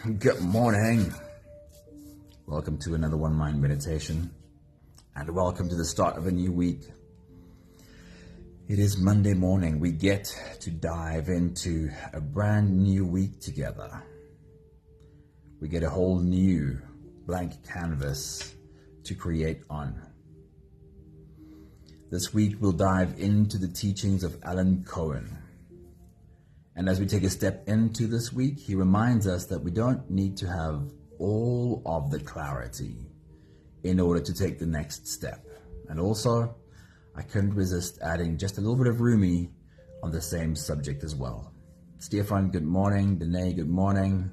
Good morning. Welcome to another One Mind meditation, and welcome to the start of a new week. It is Monday morning. We get to dive into a brand new week together. We get a whole new blank canvas to create on. This week we'll dive into the teachings of Alan Cohen. And as we take a step into this week, he reminds us that we don't need to have all of the clarity in order to take the next step. And also, I couldn't resist adding just a little bit of Rumi on the same subject as well. Stefan, good morning. Danae, good morning.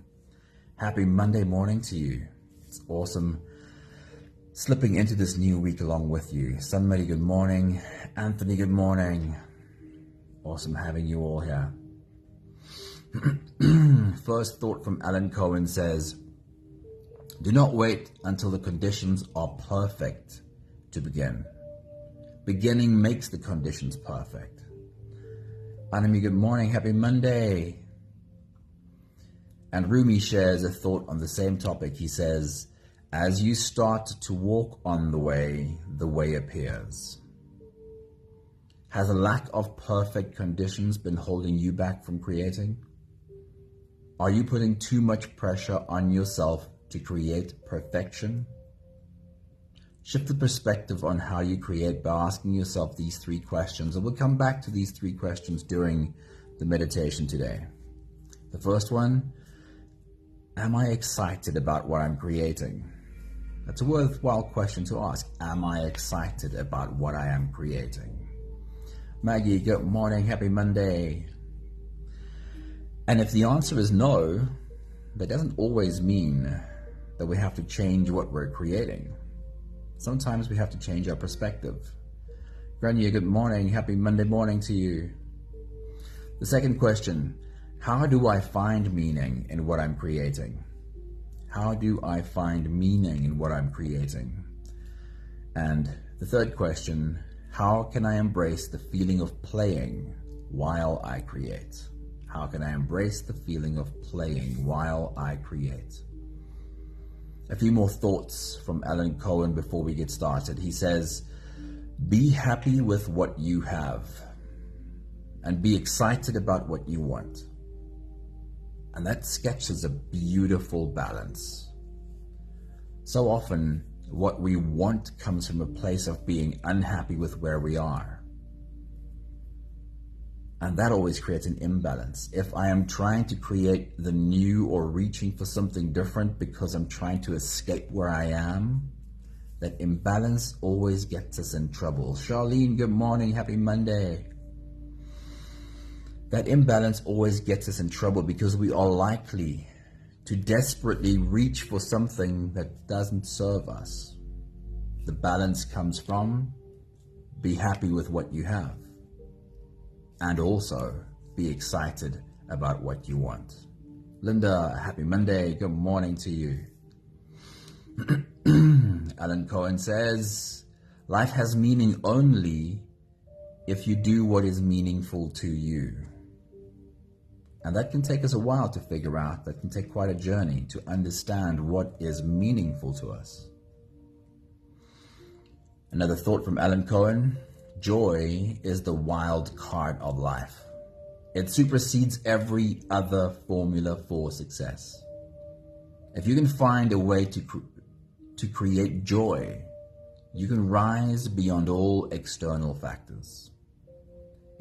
Happy Monday morning to you. It's awesome slipping into this new week along with you. Sunmary, good morning. Anthony, good morning. Awesome having you all here. First thought from Alan Cohen says, do not wait until the conditions are perfect to begin. Beginning makes the conditions perfect. Anami, good morning. Happy Monday. And Rumi shares a thought on the same topic. He says, as you start to walk on the way appears. Has a lack of perfect conditions been holding you back from creating? Are you putting too much pressure on yourself to create perfection? Shift the perspective on how you create by asking yourself these three questions, and we'll come back to these three questions during the meditation today. The first one, am I excited about what I'm creating? That's a worthwhile question to ask. Am I excited about what I am creating? Maggie, good morning. Happy Monday. And if the answer is no, that doesn't always mean that we have to change what we're creating. Sometimes we have to change our perspective. Grania, good morning. Happy Monday morning to you. The second question, how do I find meaning in what I'm creating? How do I find meaning in what I'm creating? And the third question, how can I embrace the feeling of playing while I create? How can I embrace the feeling of playing while I create? A few more thoughts from Alan Cohen before we get started. He says, be happy with what you have and be excited about what you want. And that sketches a beautiful balance. So often, what we want comes from a place of being unhappy with where we are. And that always creates an imbalance. If I am trying to create the new or reaching for something different because I'm trying to escape where I am, that imbalance always gets us in trouble. Charlene, good morning. Happy Monday. That imbalance always gets us in trouble because we are likely to desperately reach for something that doesn't serve us. The balance comes from be happy with what you have. And also be excited about what you want. Linda, happy Monday. Good morning to you. Alan Cohen says, life has meaning only if you do what is meaningful to you. And that can take us a while to figure out. That can take quite a journey to understand what is meaningful to us. Another thought from Alan Cohen. Joy is the wild card of life. It supersedes every other formula for success. If you can find a way to create joy, you can rise beyond all external factors.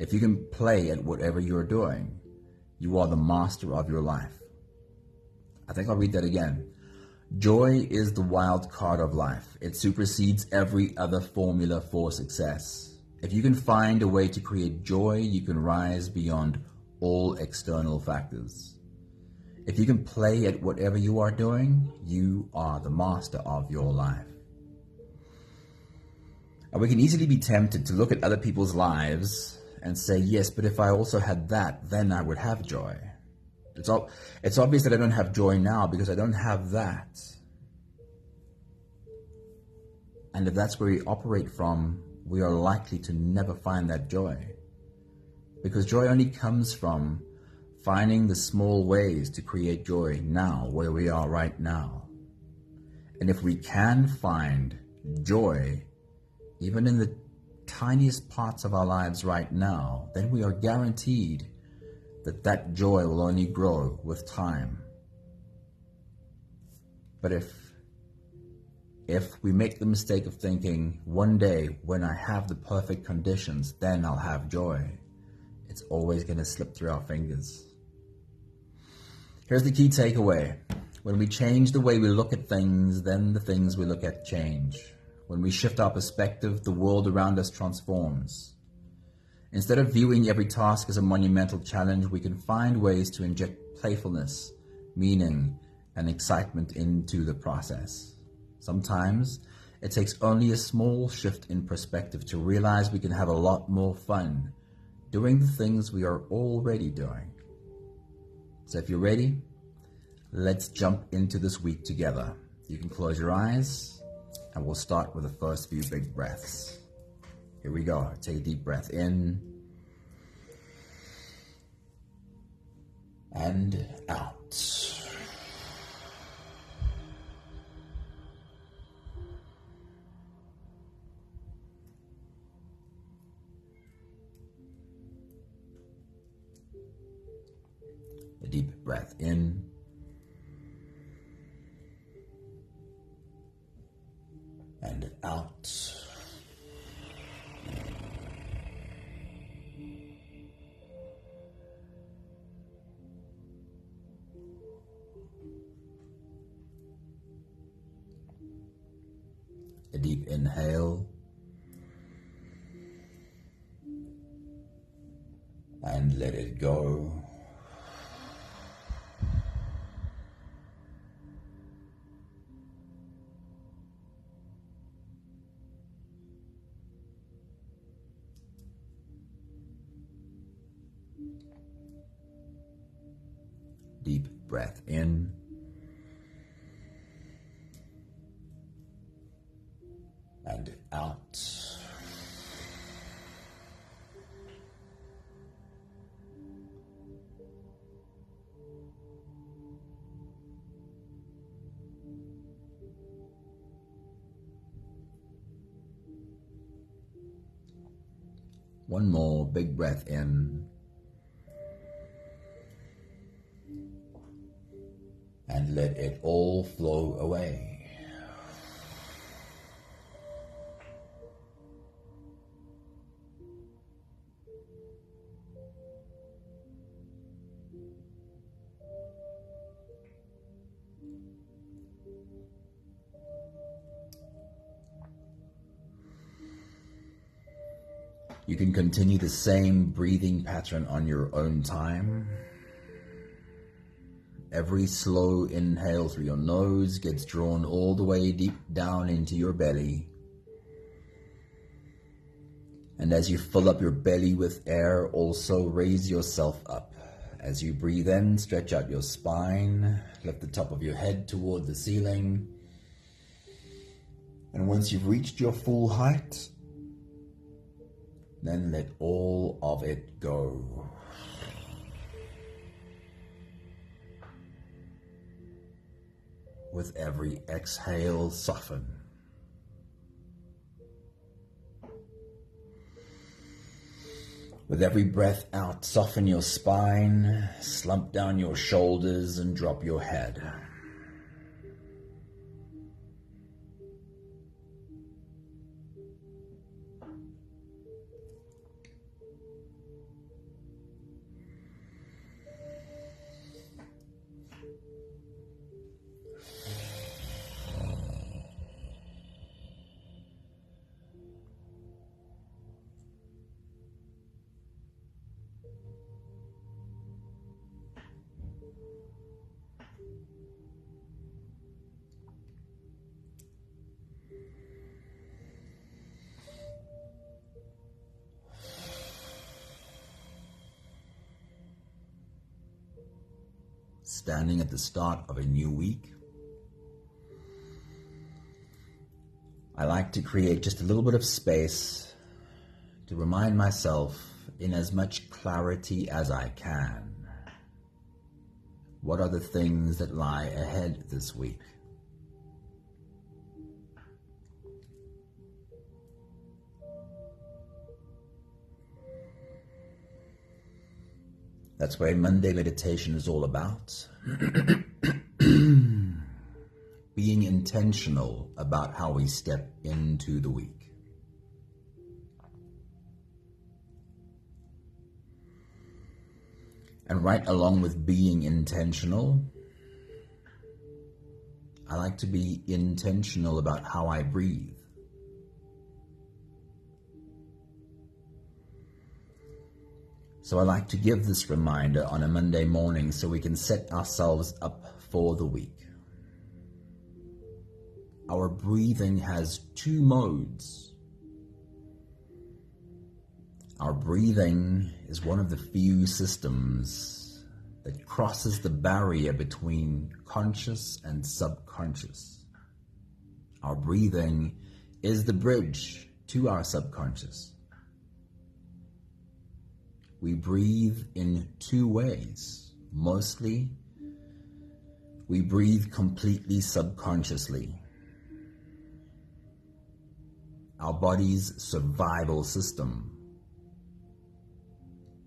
If you can play at whatever you're doing, you are the master of your life. I think I'll read that again. Joy is the wild card of life. It supersedes every other formula for success. If you can find a way to create joy, you can rise beyond all external factors. If you can play at whatever you are doing, you are the master of your life. And we can easily be tempted to look at other people's lives and say, yes, but if I also had that, then I would have joy. It's obvious that I don't have joy now because I don't have that. And if that's where we operate from, we are likely to never find that joy. Because joy only comes from finding the small ways to create joy now, where we are right now. And if we can find joy, even in the tiniest parts of our lives right now, then we are guaranteed that that joy will only grow with time. But if we make the mistake of thinking, one day when I have the perfect conditions, then I'll have joy, it's always going to slip through our fingers. Here's the key takeaway. When we change the way we look at things, then the things we look at change. When we shift our perspective, the world around us transforms. Instead of viewing every task as a monumental challenge, we can find ways to inject playfulness, meaning, and excitement into the process. Sometimes it takes only a small shift in perspective to realize we can have a lot more fun doing the things we are already doing. So if you're ready, let's jump into this week together. You can close your eyes and we'll start with the first few big breaths. Here we go. Take a deep breath in and out. A deep breath in and out. A deep inhale and let it go. Deep breath in and out. One more big breath in and let it all flow away. You can continue the same breathing pattern on your own time. Every slow inhale through your nose gets drawn all the way deep down into your belly. And as you fill up your belly with air, also raise yourself up. As you breathe in, stretch out your spine, lift the top of your head toward the ceiling. And once you've reached your full height, then let all of it go. With every exhale, soften. With every breath out, soften your spine, slump down your shoulders, and drop your head. Standing at the start of a new week, I like to create just a little bit of space to remind myself in as much clarity as I can What are the things that lie ahead this week? That's what Monday meditation is all about. Being intentional about how we step into the week. And right along with being intentional, I like to be intentional about how I breathe. So I like to give this reminder on a Monday morning so we can set ourselves up for the week. Our breathing has two modes. Our breathing is one of the few systems that crosses the barrier between conscious and subconscious. Our breathing is the bridge to our subconscious. We breathe in two ways. Mostly, we breathe completely subconsciously. Our body's survival system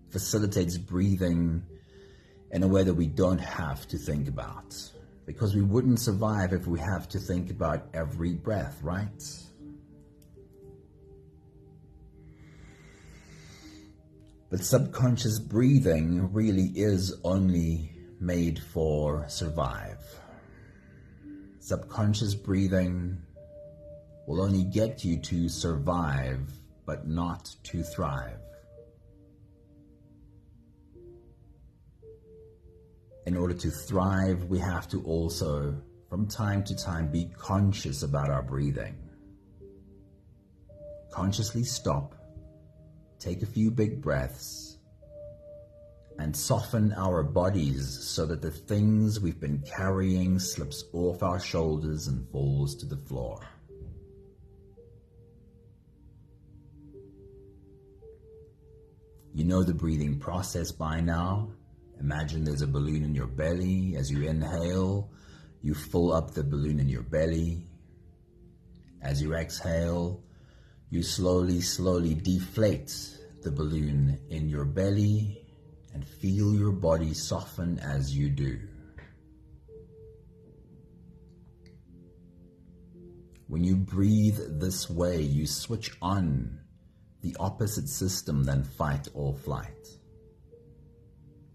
facilitates breathing in a way that we don't have to think about, because we wouldn't survive if we have to think about every breath, right? But subconscious breathing really is only made for survive. Subconscious breathing will only get you to survive, but not to thrive. In order to thrive, we have to also, from time to time, be conscious about our breathing. Consciously stop, take a few big breaths, and soften our bodies so that the things we've been carrying slips off our shoulders and falls to the floor. You know the breathing process by now. Imagine there's a balloon in your belly. As you inhale, you fill up the balloon in your belly. As you exhale, you slowly deflate the balloon in your belly and feel your body soften as you do. When you breathe this way, you switch on the opposite system than fight or flight.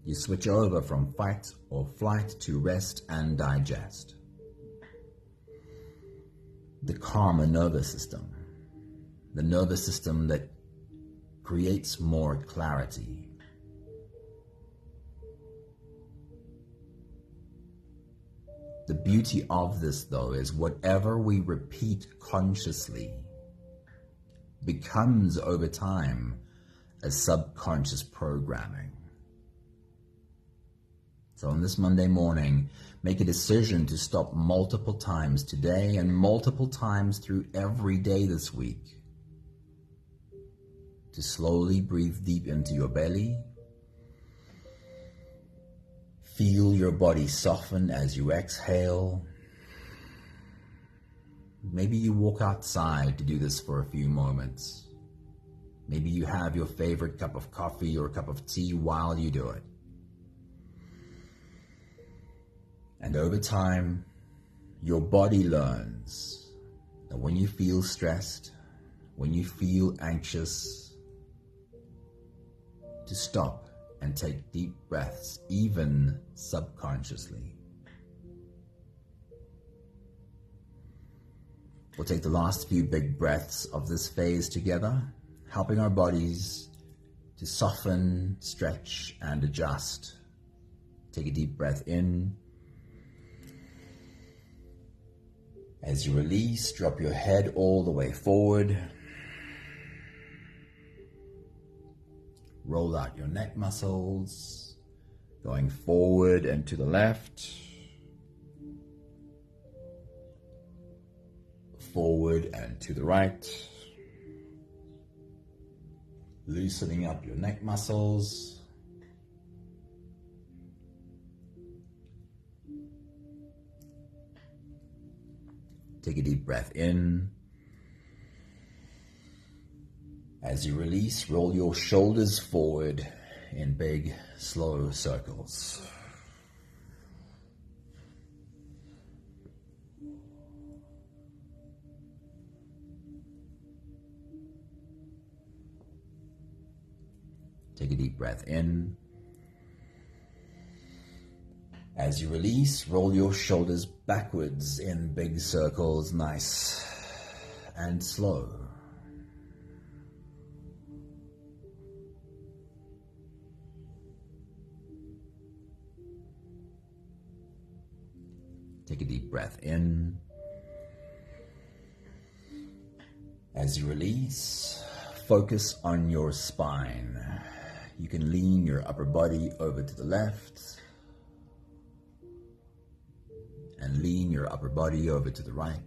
You switch over from fight or flight to rest and digest. The calmer nervous system, the nervous system that creates more clarity. The beauty of this, though, is whatever we repeat consciously becomes over time as subconscious programming. So on this Monday morning, make a decision to stop multiple times today and multiple times through every day this week. To slowly breathe deep into your belly. Feel your body soften as you exhale. Maybe you walk outside to do this for a few moments. Maybe you have your favorite cup of coffee or cup of tea while you do it. And over time, your body learns that when you feel stressed, when you feel anxious, to stop and take deep breaths, even subconsciously. We'll take the last few big breaths of this phase together, helping our bodies to soften, stretch, and adjust. Take a deep breath in. As you release, drop your head all the way forward. Roll out your neck muscles, going forward and to the left. Forward and to the right. Loosening up your neck muscles. Take a deep breath in. As you release, roll your shoulders forward in big, slow circles. Take a deep breath in. As you release, roll your shoulders backwards in big circles, nice and slow. Take a deep breath in. As you release, focus on your spine. You can lean your upper body over to the left and lean your upper body over to the right.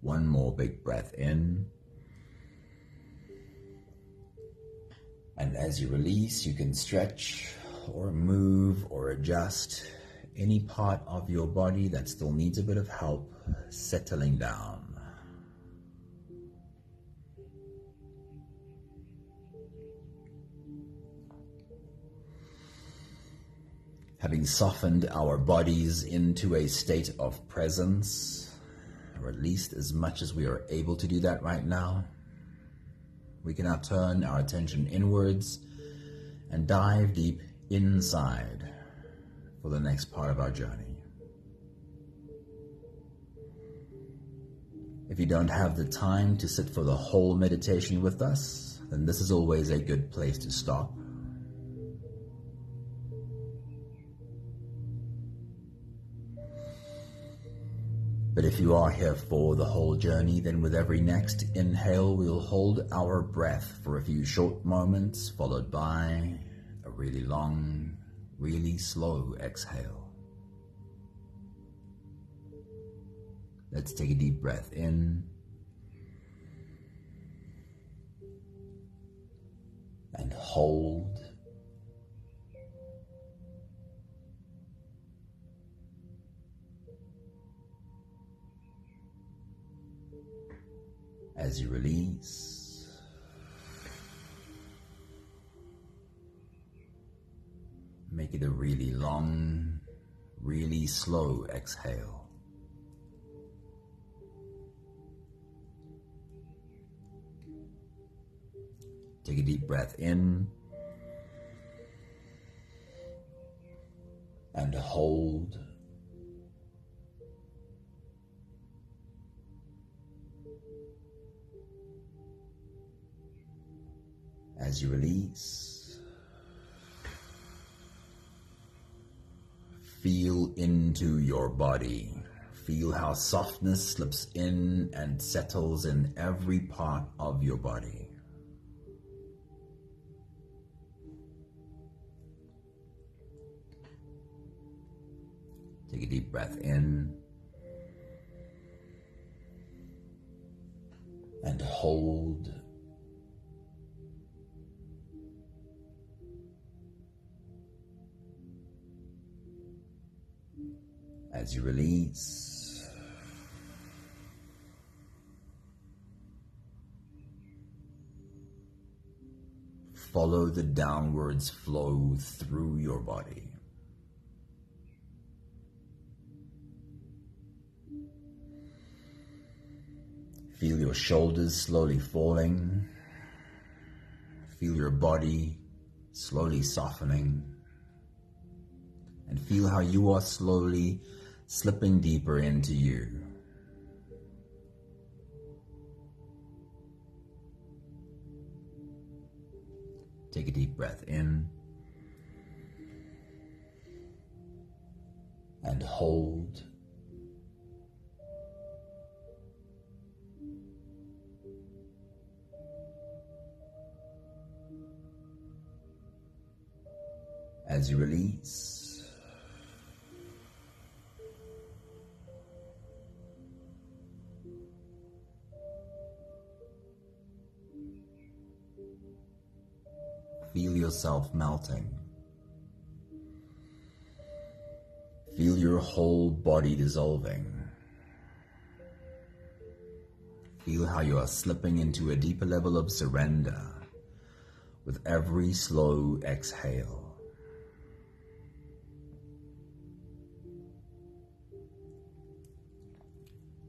One more big breath in. And as you release, you can stretch or move or adjust any part of your body that still needs a bit of help settling down. Having softened our bodies into a state of presence, or at least as much as we are able to do that right now, we can now turn our attention inwards and dive deep inside for the next part of our journey. If you don't have the time to sit for the whole meditation with us, then this is always a good place to stop. But if you are here for the whole journey, then with every next inhale, we'll hold our breath for a few short moments, followed by a really long, really slow exhale. Let's take a deep breath in and hold. As you release, make it a really long, really slow exhale. Take a deep breath in and hold. As you release, feel into your body. Feel how softness slips in and settles in every part of your body. Take a deep breath in and hold. As you release, follow the downwards flow through your body. Feel your shoulders slowly falling. Feel your body slowly softening. And feel how you are slowly slipping deeper into you. Take a deep breath in and hold. as you release, feel yourself melting. Feel your whole body dissolving. Feel how you are slipping into a deeper level of surrender with every slow exhale.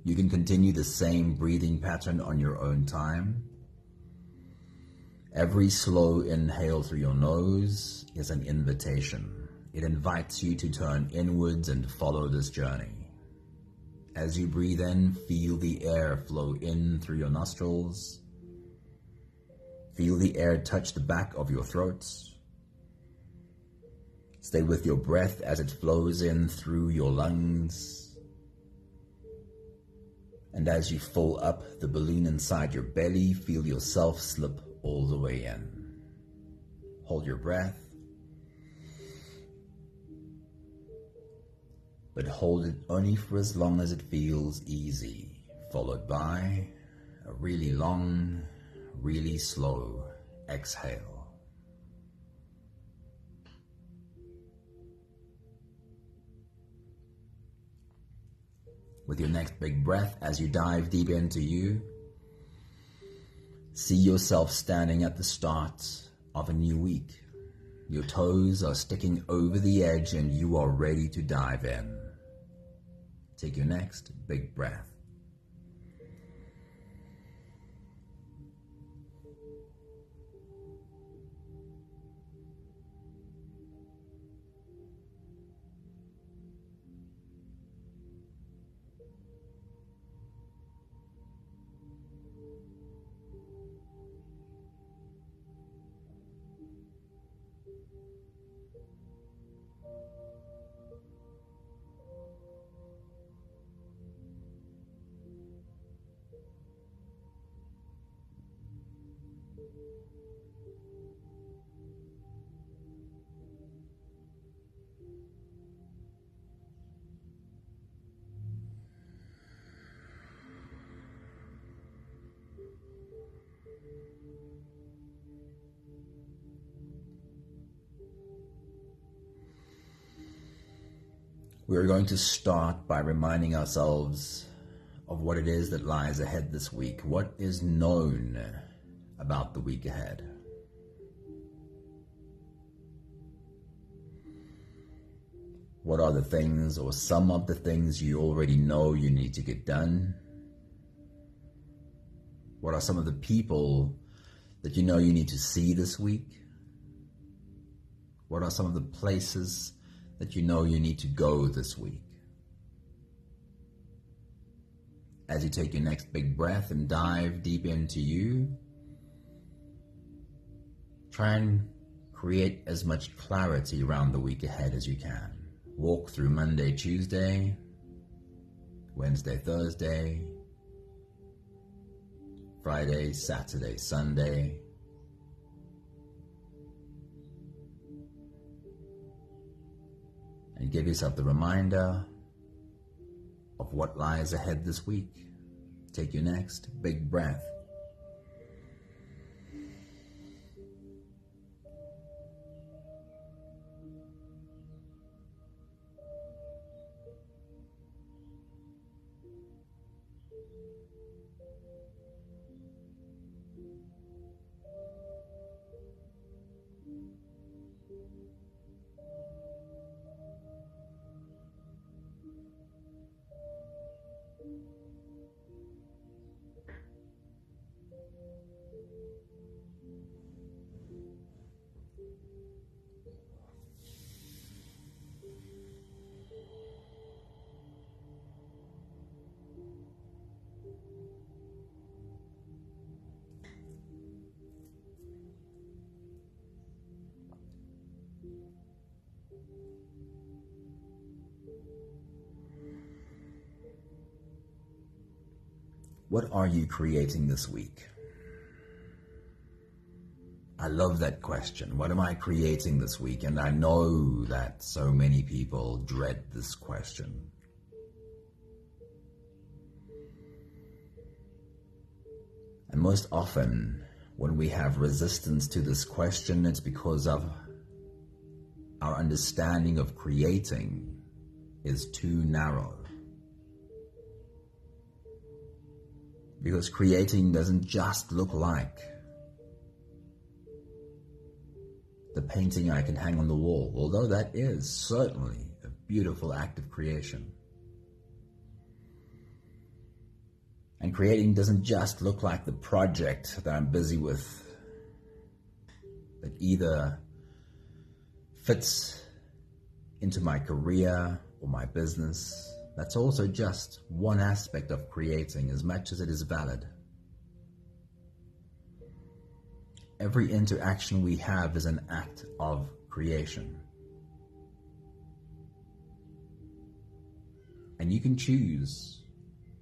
You can continue the same breathing pattern on your own time. Every slow inhale through your nose is an invitation. It invites you to turn inwards and follow this journey. As you breathe in, feel the air flow in through your nostrils. Feel the air touch the back of your throat. Stay with your breath as it flows in through your lungs. And as you fill up the balloon inside your belly, feel yourself slip all the way in. Hold your breath, but hold it only for as long as it feels easy, followed by a really long, really slow exhale. With your next big breath, as you dive deep into you, see yourself standing at the start of a new week. Your toes are sticking over the edge and you are ready to dive in. Take your next big breath. We're going to start by reminding ourselves of what it is that lies ahead this week. What is known about the week ahead? What are the things or some of the things you already know you need to get done? What are some of the people that you know you need to see this week? What are some of the places that you know you need to go this week? As you take your next big breath and dive deep into you, try and create as much clarity around the week ahead as you can. Walk through Monday, Tuesday, Wednesday, Thursday, Friday, Saturday, Sunday. And give yourself the reminder of what lies ahead this week. Take your next big breath. What are you creating this week? I love that question. What am I creating this week? And I know that so many people dread this question. And most often, when we have resistance to this question, it's because of our understanding of creating is too narrow. Because creating doesn't just look like the painting I can hang on the wall, although that is certainly a beautiful act of creation. And creating doesn't just look like the project that I'm busy with that either fits into my career or my business. That's also just one aspect of creating, as much as it is valid. Every interaction we have is an act of creation. And you can choose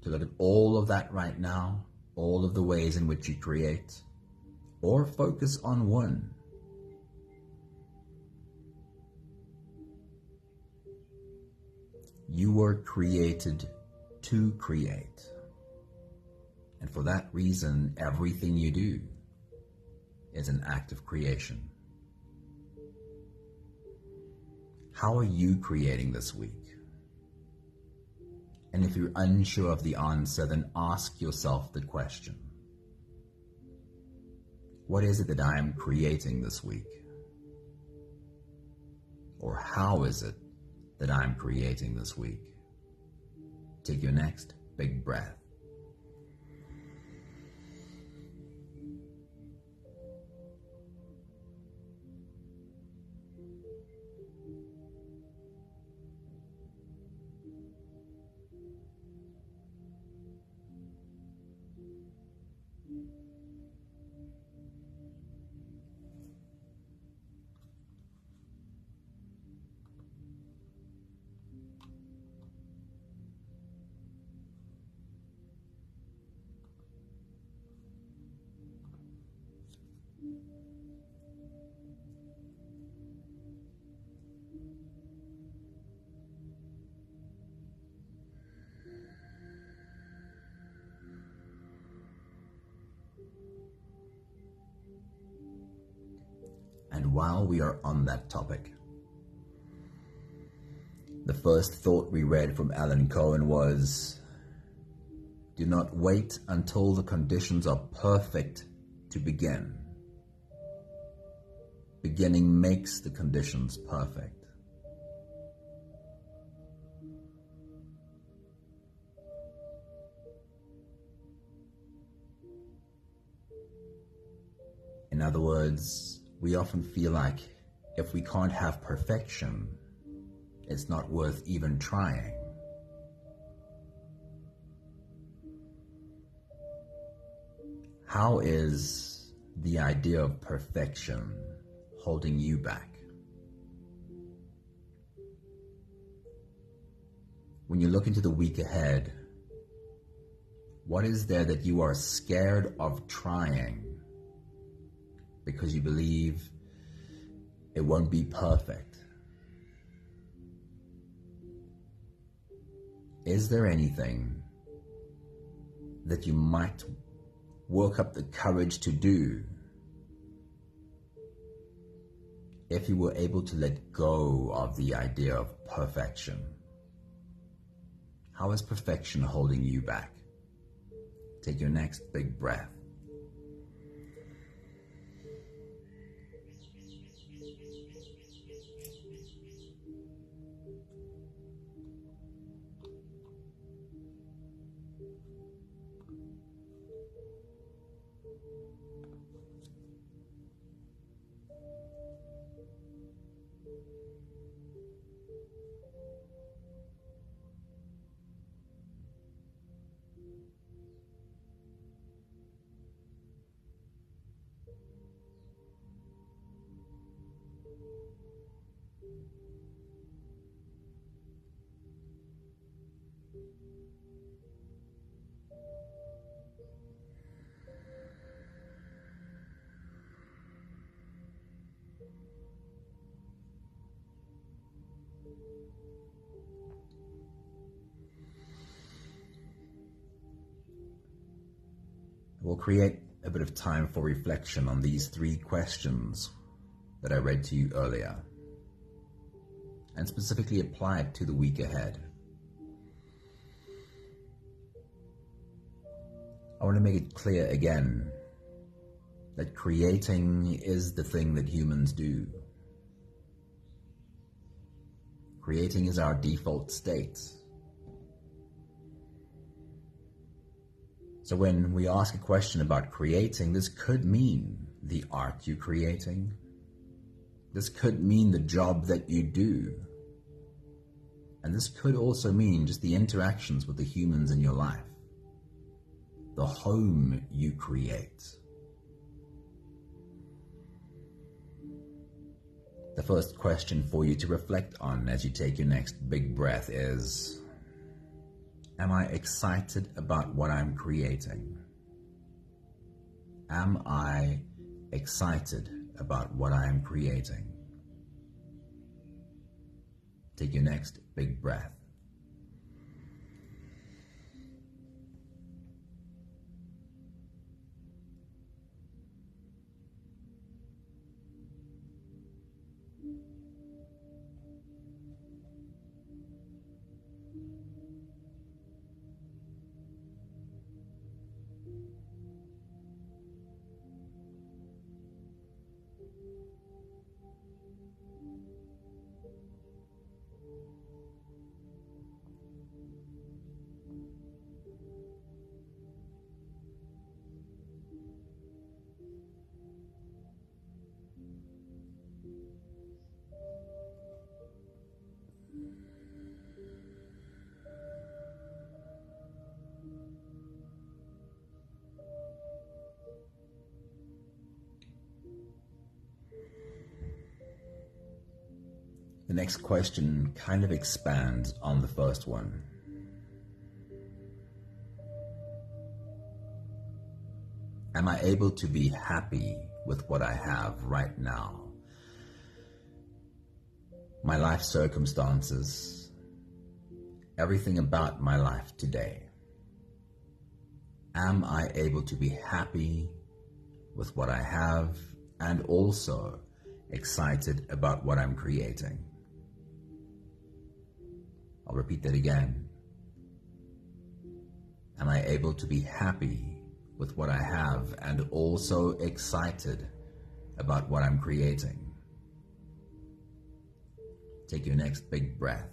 to look at all of that right now, all of the ways in which you create, or focus on one. You were created to create. And for that reason, everything you do is an act of creation. How are you creating this week? And if you're unsure of the answer, then ask yourself the question. What is it that I am creating this week? Or how is it that I'm creating this week? Take your next big breath. And while we are on that topic, the first thought we read from Alan Cohen was, do not wait until the conditions are perfect to begin. Beginning makes the conditions perfect. In other words, we often feel like if we can't have perfection, it's not worth even trying. How is the idea of perfection holding you back? When you look into the week ahead, what is there that you are scared of trying because you believe it won't be perfect? Is there anything that you might work up the courage to do if you were able to let go of the idea of perfection? How is perfection holding you back? Take your next big breath. We'll create a bit of time for reflection on these 3 questions that I read to you earlier, and specifically apply it to the week ahead. I want to make it clear again that creating is the thing that humans do. Creating is our default state. So when we ask a question about creating, this could mean the art you're creating. This could mean the job that you do. And this could also mean just the interactions with the humans in your life. The home you create. The first question for you to reflect on as you take your next big breath is, am I excited about what I'm creating? Am I excited about what I am creating? Take your next big breath. The next question kind of expands on the first one. Am I able to be happy with what I have right now? My life circumstances, everything about my life today. Am I able to be happy with what I have and also excited about what I'm creating? I'll repeat that again. Am I able to be happy with what I have and also excited about what I'm creating? Take your next big breath.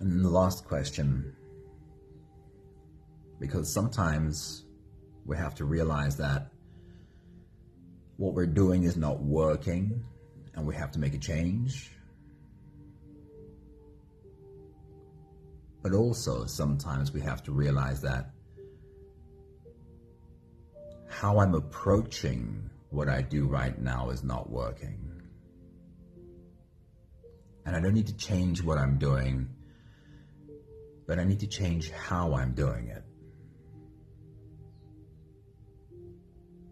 And then the last question, because sometimes we have to realize that what we're doing is not working and we have to make a change. But also sometimes we have to realize that how I'm approaching what I do right now is not working. And I don't need to change what I'm doing, but I need to change how I'm doing it.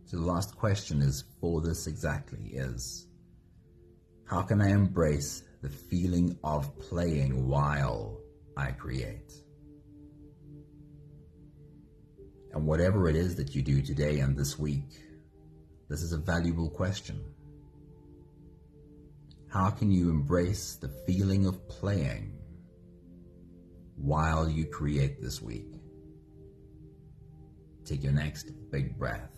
So the last question is for this exactly is, how can I embrace the feeling of playing while I create? And whatever it is that you do today and this week, this is a valuable question. How can you embrace the feeling of playing while you create this week? Take your next big breath.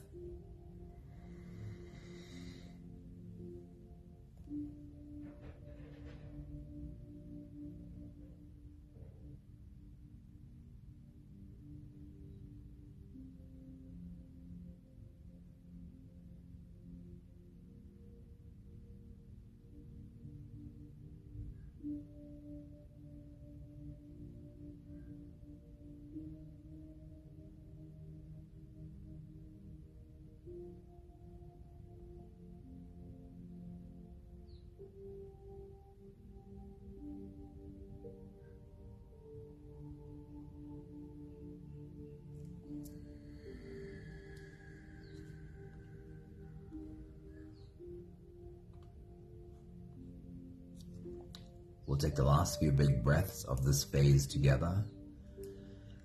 We'll take the last few big breaths of this phase together,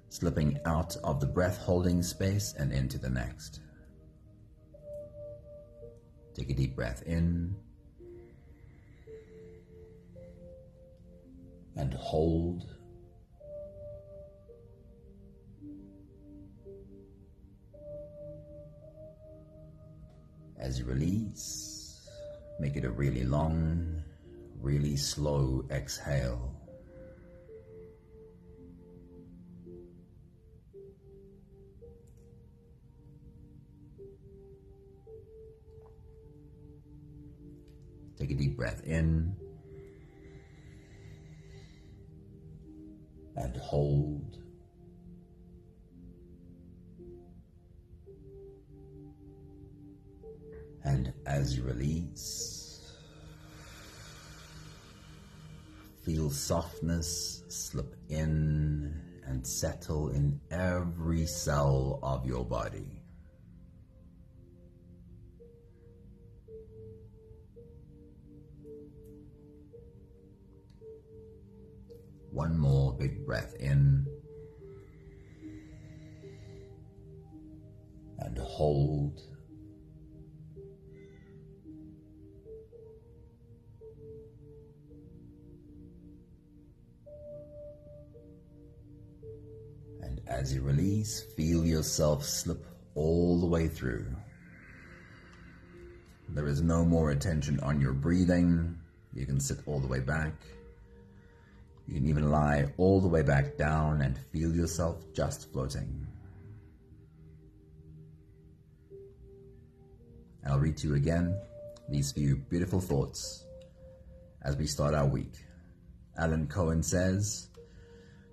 slipping out of the breath holding space and into the next. Take a deep breath in and hold. As you release, make it a really long, really slow exhale. Take a deep breath in and hold. And as you release, feel softness slip in and settle in every cell of your body. One more big breath in and hold. And as you release, feel yourself slip all the way through. There is no more attention on your breathing. You can sit all the way back. You can even lie all the way back down and feel yourself just floating. And I'll read to you again these few beautiful thoughts as we start our week. Alan Cohen says,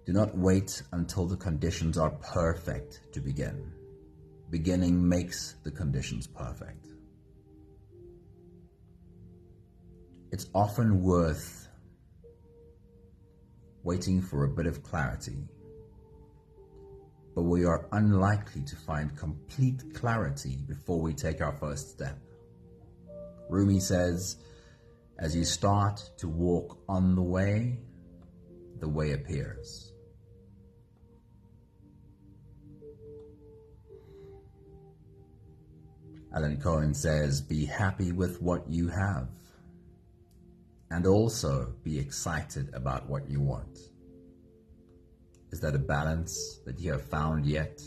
"Do not wait until the conditions are perfect to begin. Beginning makes the conditions perfect." It's often worth waiting for a bit of clarity, but we are unlikely to find complete clarity before we take our first step. Rumi says, as you start to walk on the way appears. Alan Cohen says, be happy with what you have, and also be excited about what you want. Is that a balance that you have found yet?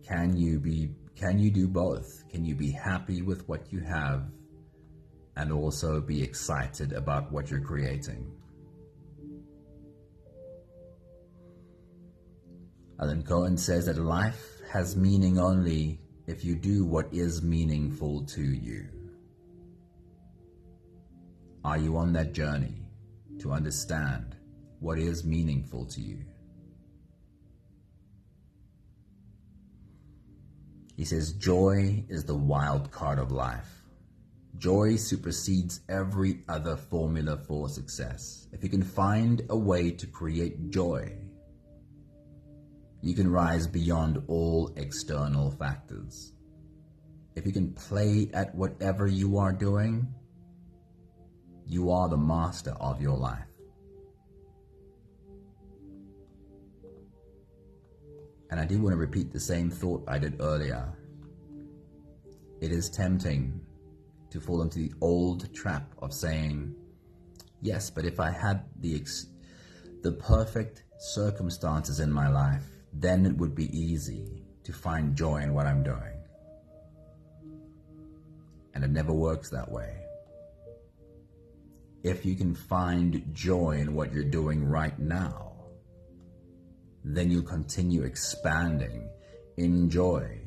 Can you do both? Can you be happy with what you have and also be excited about what you're creating? Alan Cohen says that life has meaning only if you do what is meaningful to you. Are you on that journey to understand what is meaningful to you? He says, joy is the wild card of life. Joy supersedes every other formula for success. If you can find a way to create joy, you can rise beyond all external factors. If you can play at whatever you are doing, you are the master of your life. And I do want to repeat the same thought I did earlier. It is tempting to fall into the old trap of saying, yes, but if I had the perfect circumstances in my life, then it would be easy to find joy in what I'm doing. And it never works that way. If you can find joy in what you're doing right now, then you'll continue expanding in joy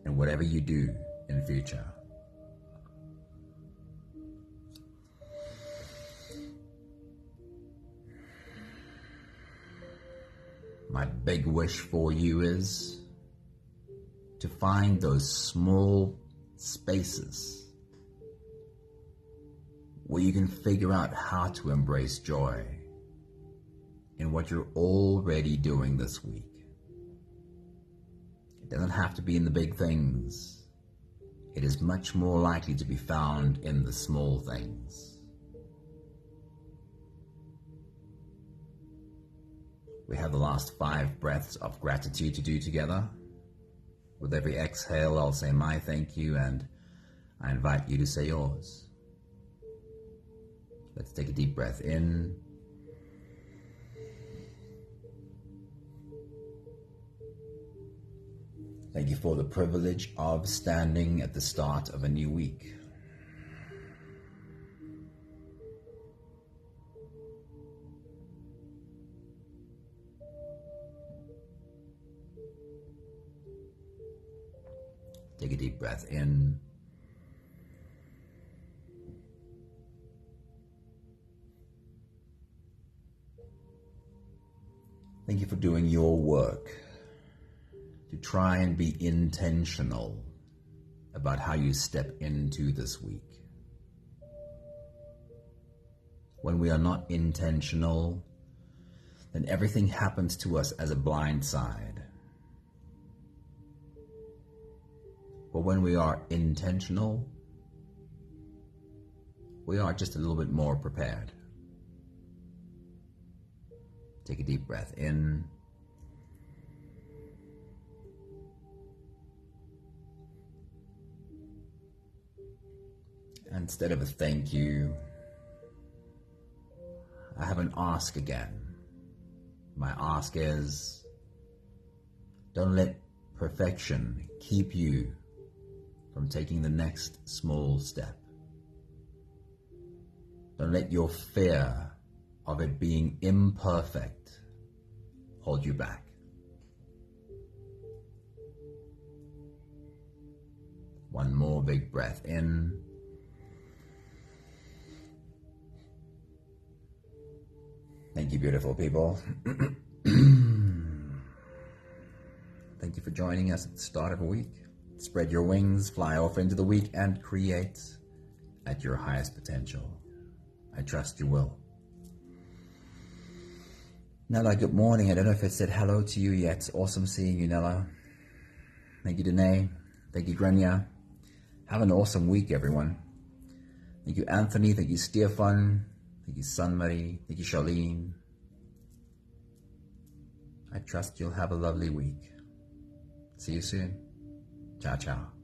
in whatever you do in the future. My big wish for you is to find those small spaces where you can figure out how to embrace joy in what you're already doing this week. It doesn't have to be in the big things. It is much more likely to be found in the small things. We have the last 5 breaths of gratitude to do together. With every exhale, I'll say my thank you, and I invite you to say yours. Let's take a deep breath in. Thank you for the privilege of standing at the start of a new week. Take a deep breath in. Thank you for doing your work to try and be intentional about how you step into this week. When we are not intentional, then everything happens to us as a blind side. But when we are intentional, we are just a little bit more prepared. Take a deep breath in. Instead of a thank you, I have an ask again. My ask is, don't let perfection keep you from taking the next small step. Don't let your fear of it being imperfect hold you back. One more big breath in. Thank you, beautiful people. Thank you for joining us at the start of a week. Spread your wings, fly off into the week, and create at your highest potential. I trust you will. Nella, good morning. I don't know if it said hello to you yet. Awesome seeing you, Nella. Thank you, Danae. Thank you, Grania. Have an awesome week, everyone. Thank you, Anthony. Thank you, Stefan. Thank you, Sunmarie. Thank you, Charlene. I trust you'll have a lovely week. See you soon. Ciao, ciao.